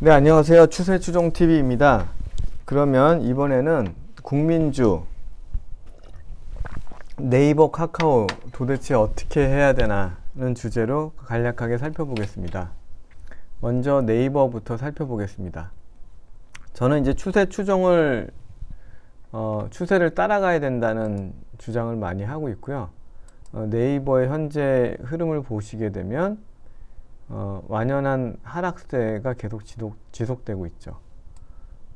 네, 안녕하세요. 추세추종TV입니다. 그러면 이번에는 국민주, 네이버, 카카오 도대체 어떻게 해야 되나는 주제로 간략하게 살펴보겠습니다. 먼저 네이버부터 살펴보겠습니다. 저는 이제 추세추종을 추세를 따라가야 된다는 주장을 많이 하고 있고요. 네이버의 현재 흐름을 보시게 되면 완연한 하락세가 계속 지속되고 있죠.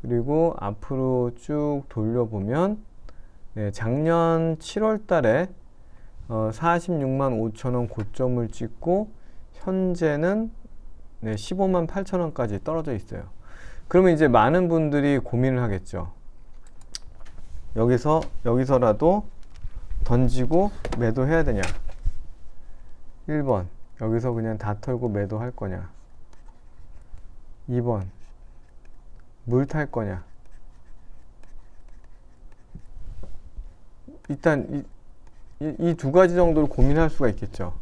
그리고 앞으로 쭉 돌려보면 작년 7월 달에 46만 5천원 고점을 찍고 현재는 15만 8천원까지 떨어져 있어요. 그러면 이제 많은 분들이 고민을 하겠죠. 여기서라도 던지고 매도해야 되냐? 1번 여기서 그냥 다 털고 매도할 거냐? 2번 물 탈 거냐? 일단 이 두 가지 정도를 고민할 수가 있겠죠.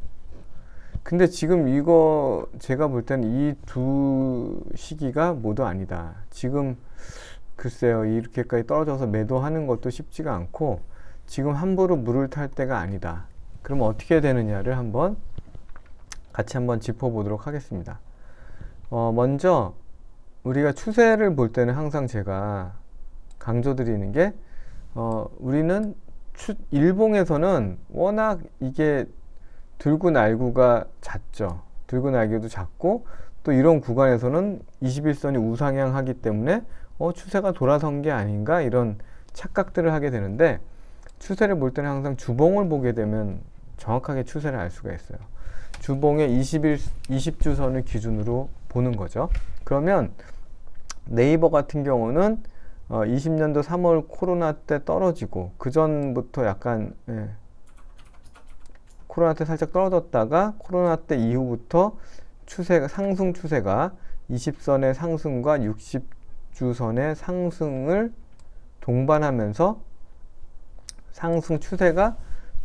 근데 지금 이거 제가 볼 때는 이 두 시기가 모두 아니다. 지금 글쎄요, 이렇게까지 떨어져서 매도하는 것도 쉽지가 않고 지금 함부로 물을 탈 때가 아니다. 그럼 어떻게 되느냐를 같이 한번 짚어보도록 하겠습니다. 먼저 우리가 추세를 볼 때는 항상 제가 강조드리는 게 우리는 일봉에서는 워낙 이게 들고 날고가 잦죠. 들고 날기도 잦고 또 이런 구간에서는 21선이 우상향하기 때문에 추세가 돌아선 게 아닌가 이런 착각들을 하게 되는데, 추세를 볼 때는 항상 주봉을 보게 되면 정확하게 추세를 알 수가 있어요. 주봉의 20주선을 기준으로 보는 거죠. 그러면 네이버 같은 경우는 20년도 3월 코로나 때 떨어지고 그 전부터 약간 코로나 때 살짝 떨어졌다가 코로나 때 이후부터 상승 추세가 20선의 상승과 60주선의 상승을 동반하면서 상승 추세가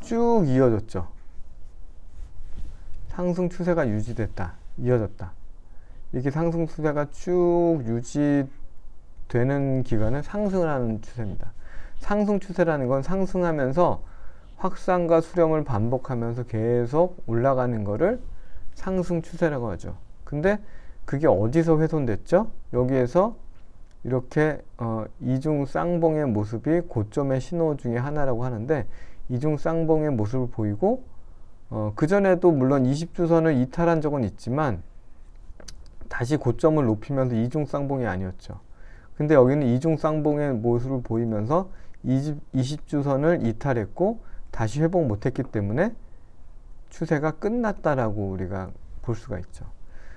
쭉 이어졌죠. 상승 추세가 유지됐다, 이어졌다. 이렇게 상승 추세가 쭉 유지되는 기간은 상승을 하는 추세입니다. 상승 추세라는 건 상승하면서 확산과 수렴을 반복하면서 계속 올라가는 거를 상승 추세라고 하죠. 근데 그게 어디서 훼손됐죠? 여기에서 이렇게 이중 쌍봉의 모습이 고점의 신호 중에 하나라고 하는데, 이중 쌍봉의 모습을 보이고 그전에도 물론 20주선을 이탈한 적은 있지만 다시 고점을 높이면서 이중 쌍봉이 아니었죠. 근데 여기는 이중 쌍봉의 모습을 보이면서 20주선을 이탈했고 다시 회복 못했기 때문에 추세가 끝났다라고 우리가 볼 수가 있죠.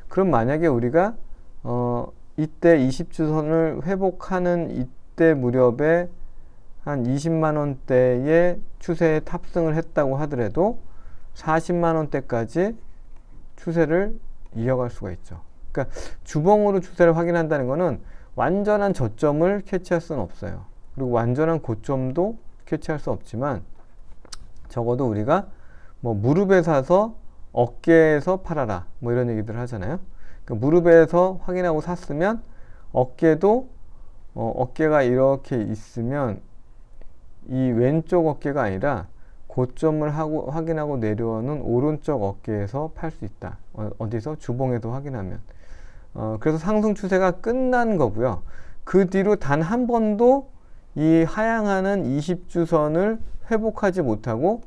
그럼 만약에 우리가 이때 20주선을 회복하는 이때 무렵에 한 20만원대의 추세에 탑승을 했다고 하더라도 40만원대까지 추세를 이어갈 수가 있죠. 그러니까 주봉으로 추세를 확인한다는 것은 완전한 저점을 캐치할 수는 없어요. 그리고 완전한 고점도 캐치할 수 없지만 적어도 우리가 무릎에 사서 어깨에서 팔아라 이런 얘기들 하잖아요. 그러니까 무릎에서 확인하고 샀으면 어깨도 어깨가 이렇게 있으면 이 왼쪽 어깨가 아니라 고점을 확인하고 내려오는 오른쪽 어깨에서 팔 수 있다. 어디서? 주봉에서 확인하면. 그래서 상승 추세가 끝난 거고요. 그 뒤로 단 한 번도 이 하향하는 20주선을 회복하지 못하고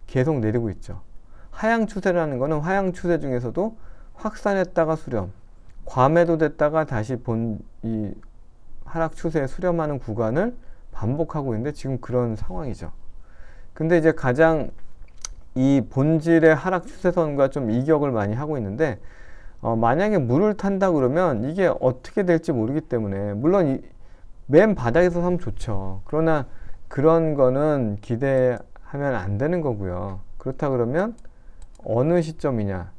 계속 내리고 있죠. 하향 추세라는 거는 하향 추세 중에서도 확산했다가 수렴, 과매도됐다가 다시 이 하락 추세에 수렴하는 구간을 반복하고 있는데 지금 그런 상황이죠. 근데 이제 가장 이 본질의 하락 추세선과 좀 이격을 많이 하고 있는데, 만약에 물을 탄다 그러면 이게 어떻게 될지 모르기 때문에, 물론 맨 바닥에서 사면 좋죠. 그러나 그런 거는 기대하면 안 되는 거고요. 그렇다 그러면 어느 시점이냐,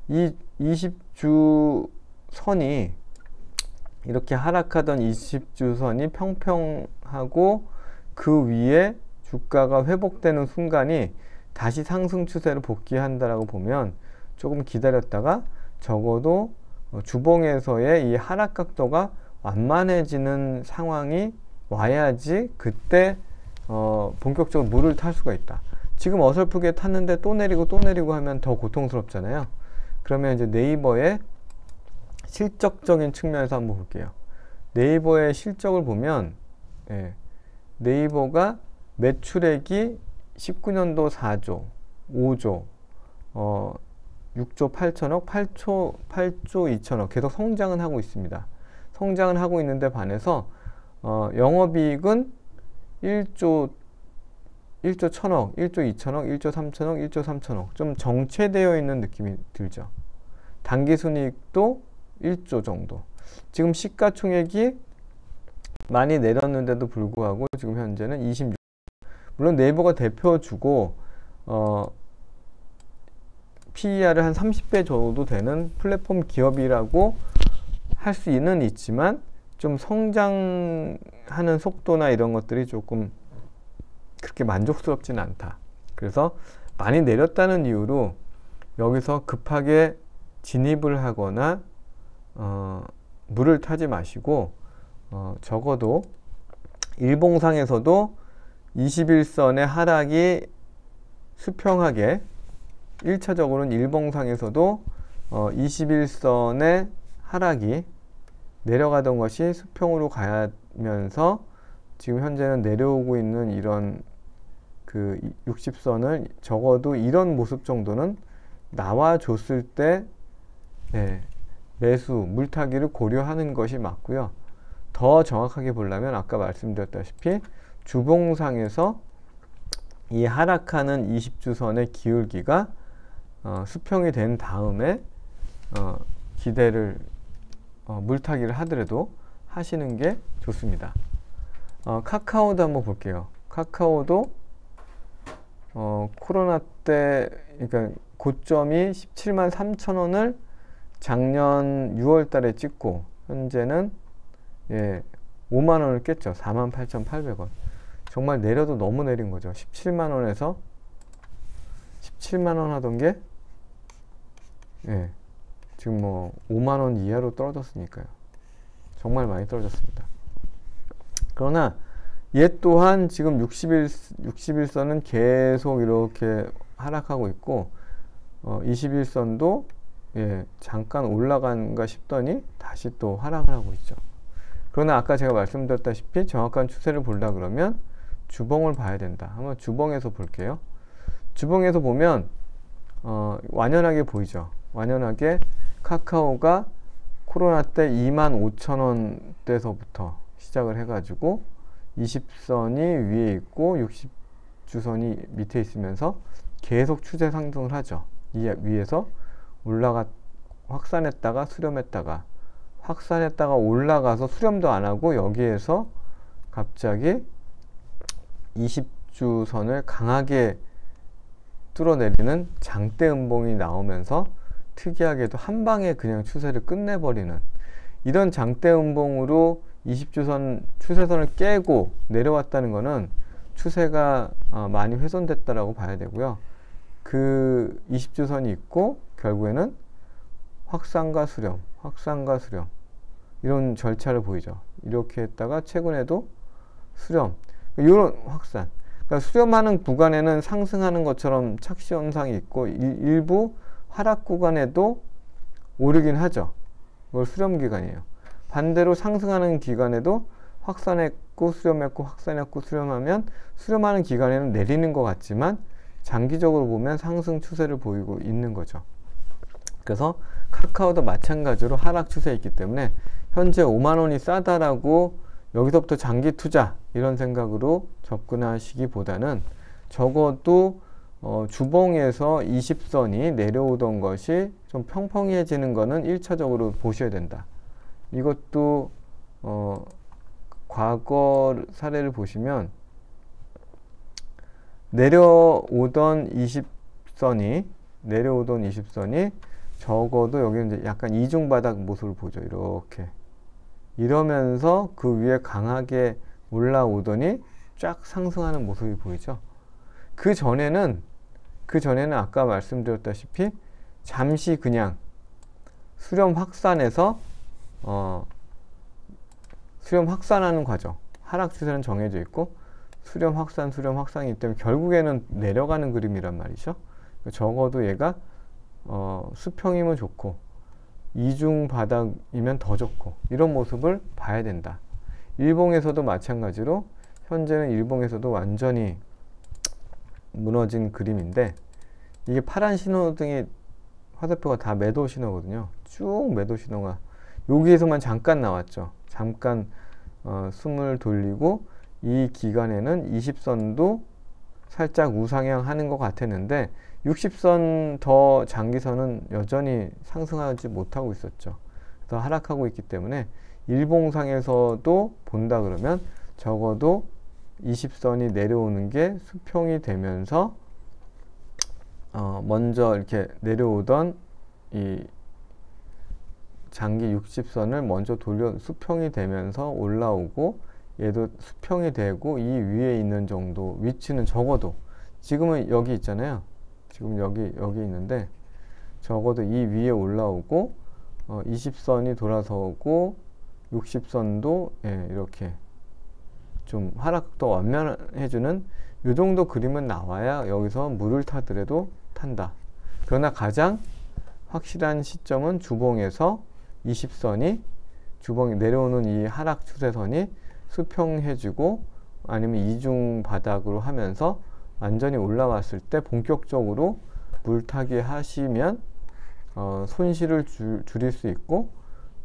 이 20주 선이 이렇게 하락하던 20주 선이 평평하고 그 위에 주가가 회복되는 순간이 다시 상승 추세로 복귀한다라고 보면 조금 기다렸다가 적어도 주봉에서의 이 하락 각도가 완만해지는 상황이 와야지 그때 본격적으로 물을 탈 수가 있다. 지금 어설프게 탔는데 또 내리고 또 내리고 하면 더 고통스럽잖아요. 그러면 이제 네이버의 실적적인 측면에서 한번 볼게요. 네이버의 실적을 보면 네이버가 매출액이 19년도 4조, 5조, 6조 8천억, 8조 2천억 계속 성장은 하고 있습니다. 성장은 하고 있는데 반해서 영업이익은 1조 1조 1조 2천억, 1조 3천억, 1조 3천억 좀 정체되어 있는 느낌이 들죠. 당기순이익도 1조 정도. 지금 시가총액이 많이 내렸는데도 불구하고 지금 현재는 26. 물론 네이버가 대표주고 PER을 한 30배 정도 되는 플랫폼 기업이라고 할 수는 있지만 좀 성장하는 속도나 이런 것들이 조금 그렇게 만족스럽지는 않다. 그래서 많이 내렸다는 이유로 여기서 급하게 진입을 하거나 물을 타지 마시고 적어도 일봉상에서도 21선의 하락이 수평하게 1차적으로는 일봉상에서도 21선의 하락이 내려가던 것이 수평으로 가면서 지금 현재는 내려오고 있는 이런 그 60선을 적어도 이런 모습 정도는 나와줬을 때 매수, 물타기를 고려하는 것이 맞고요. 더 정확하게 보려면 아까 말씀드렸다시피 주봉상에서 이 하락하는 20주선의 기울기가 수평이 된 다음에 기대를 물타기를 하더라도 하시는 게 좋습니다. 카카오도 한번 볼게요. 카카오도 코로나 때 그러니까 고점이 17만 3천 원을 작년 6월 달에 찍고 현재는 5만 원을 깼죠. 48,800원. 정말 내려도 너무 내린 거죠. 17만 원에서 17만 원 하던 게 지금 뭐 5만 원 이하로 떨어졌으니까요. 정말 많이 떨어졌습니다. 그러나 얘 또한 지금 61선은 계속 이렇게 하락하고 있고 21선도 잠깐 올라간가 싶더니 다시 또 하락을 하고 있죠. 그러나 아까 제가 말씀드렸다시피 정확한 추세를 보려 그러면 주봉을 봐야 된다. 한번 주봉에서 볼게요. 주봉에서 보면 완연하게 보이죠. 완연하게 카카오가 코로나 때 25,000원대서부터 시작을 해가지고 20선이 위에 있고 60주선이 밑에 있으면서 계속 추세 상승을 하죠. 이 위에서 확산했다가 수렴했다가 확산했다가 올라가서 수렴도 안 하고 여기에서 갑자기 20주선을 강하게 뚫어내리는 장대 음봉이 나오면서 특이하게도 한 방에 그냥 추세를 끝내버리는 이런 장대 음봉으로 20주선 추세선을 깨고 내려왔다는 것은 추세가 많이 훼손됐다라고 봐야 되고요. 그 20주선이 있고 결국에는 확산과 수렴, 확산과 수렴 이런 절차를 보이죠. 이렇게 했다가 최근에도 수렴, 이런 확산. 그러니까 수렴하는 구간에는 상승하는 것처럼 착시 현상이 있고 일부 하락 구간에도 오르긴 하죠. 그걸 수렴 기간이에요. 반대로 상승하는 기간에도 확산했고 수렴했고 확산했고 수렴하면 수렴하는 기간에는 내리는 것 같지만 장기적으로 보면 상승 추세를 보이고 있는 거죠. 그래서 카카오도 마찬가지로 하락 추세에 있기 때문에 현재 5만원이 싸다라고 여기서부터 장기 투자 이런 생각으로 접근하시기보다는 적어도 주봉에서 20선이 내려오던 것이 좀 평평해지는 거는 1차적으로 보셔야 된다. 이것도 과거 사례를 보시면 내려오던 20선이 적어도 여기 이제 약간 이중바닥 모습을 보죠. 이렇게 이러면서 그 위에 강하게 올라오더니 쫙 상승하는 모습이 보이죠. 그 전에는 아까 말씀드렸다시피 잠시 그냥 수렴 확산에서 수렴 확산하는 과정, 하락 추세는 정해져 있고 수렴 확산이기 때문에 결국에는 내려가는 그림이란 말이죠. 적어도 얘가 수평이면 좋고 이중 바닥이면 더 좋고 이런 모습을 봐야 된다. 일봉에서도 마찬가지로 현재는 일봉에서도 완전히 무너진 그림인데, 이게 파란 신호등이 화살표가 다 매도 신호거든요. 쭉 매도 신호가 여기에서만 잠깐 나왔죠. 잠깐 숨을 돌리고 이 기간에는 20선도 살짝 우상향 하는 것 같았는데 60선 더 장기선은 여전히 상승하지 못하고 있었죠. 그래서 하락하고 있기 때문에 일봉상에서도 본다 그러면 적어도 20선이 내려오는 게 수평이 되면서 먼저 이렇게 내려오던 이 장기 60선을 먼저 돌려 수평이 되면서 올라오고 얘도 수평이 되고 이 위에 있는 정도 위치는 적어도 지금은 여기 있잖아요. 지금 여기 있는데 적어도 이 위에 올라오고 20선이 돌아서고 60선도 이렇게 좀 하락도 완면해주는 이 정도 그림은 나와야 여기서 물을 타더라도 탄다. 그러나 가장 확실한 시점은 주봉에서 20선이 주봉이 내려오는 이 하락 추세선이 수평해주고 아니면 이중 바닥으로 하면서 완전히 올라왔을 때 본격적으로 물타기 하시면 손실을 줄일 수 있고,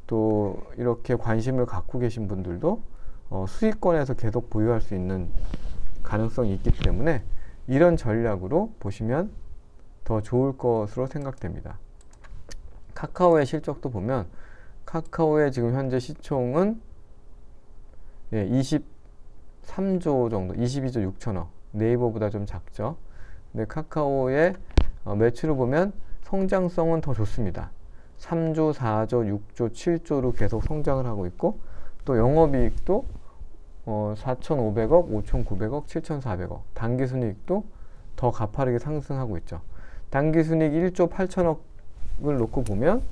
또 이렇게 관심을 갖고 계신 분들도 수익권에서 계속 보유할 수 있는 가능성이 있기 때문에 이런 전략으로 보시면 더 좋을 것으로 생각됩니다. 카카오의 실적도 보면 카카오의 지금 현재 시총은 23조 정도, 22조 6천억, 네이버보다 좀 작죠. 근데 카카오의 매출을 보면 성장성은 더 좋습니다. 3조, 4조, 6조, 7조로 계속 성장을 하고 있고, 또 영업이익도 4,500억, 5,900억, 7,400억, 당기순이익도 더 가파르게 상승하고 있죠. 당기순이익 1조 8천억을 놓고 보면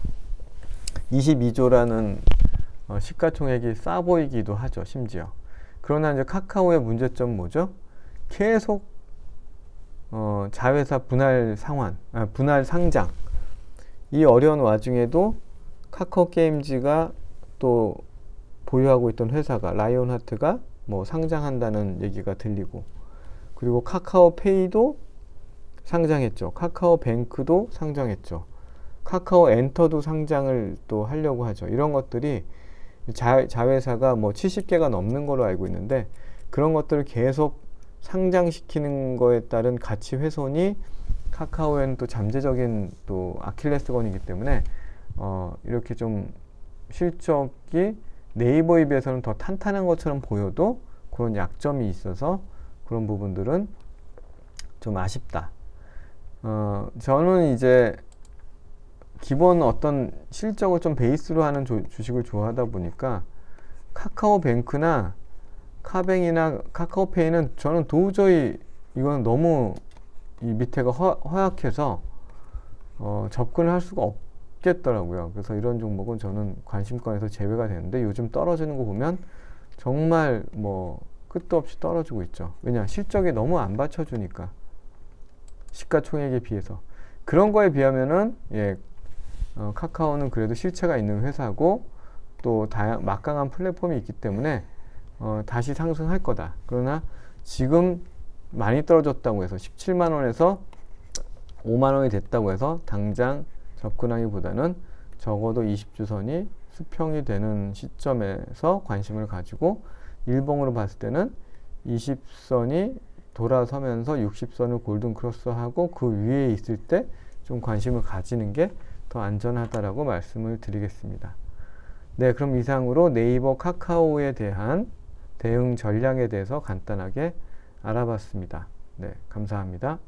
22조라는 시가총액이 싸 보이기도 하죠, 심지어. 그러나 이제 카카오의 문제점은 뭐죠? 계속 자회사 분할 상장, 이 어려운 와중에도 카카오 게임즈가 또 보유하고 있던 회사가 라이온하트가 뭐 상장한다는 얘기가 들리고, 그리고 카카오페이도 상장했죠. 카카오뱅크도 상장했죠. 카카오엔터도 상장을 또 하려고 하죠. 이런 것들이 자회사가 뭐 70개가 넘는 걸로 알고 있는데, 그런 것들을 계속 상장시키는 거에 따른 가치 훼손이 카카오에는 또 잠재적인 또 아킬레스건이기 때문에 이렇게 좀 실적이 네이버에 비해서는 더 탄탄한 것처럼 보여도 그런 약점이 있어서 그런 부분들은 좀 아쉽다. 저는 이제 기본 어떤 실적을 좀 베이스로 하는 주식을 좋아하다 보니까 카카오뱅크나 카뱅이나 카카오페이는 저는 도저히 이건 너무 이 밑에가 허약해서 접근을 할 수가 없겠더라고요. 그래서 이런 종목은 저는 관심권에서 제외가 되는데, 요즘 떨어지는 거 보면 정말 뭐 끝도 없이 떨어지고 있죠. 왜냐, 실적이 너무 안 받쳐주니까, 시가총액에 비해서. 그런 거에 비하면은 카카오는 그래도 실체가 있는 회사고 또 막강한 플랫폼이 있기 때문에 다시 상승할 거다. 그러나 지금 많이 떨어졌다고 해서 17만원에서 5만원이 됐다고 해서 당장 접근하기보다는 적어도 20주선이 수평이 되는 시점에서 관심을 가지고, 일봉으로 봤을 때는 20선이 돌아서면서 60선을 골든 크로스하고 그 위에 있을 때 좀 관심을 가지는 게 더 안전하다라고 말씀을 드리겠습니다. 네, 그럼 이상으로 네이버, 카카오에 대한 대응 전략에 대해서 간단하게 알아봤습니다. 네, 감사합니다.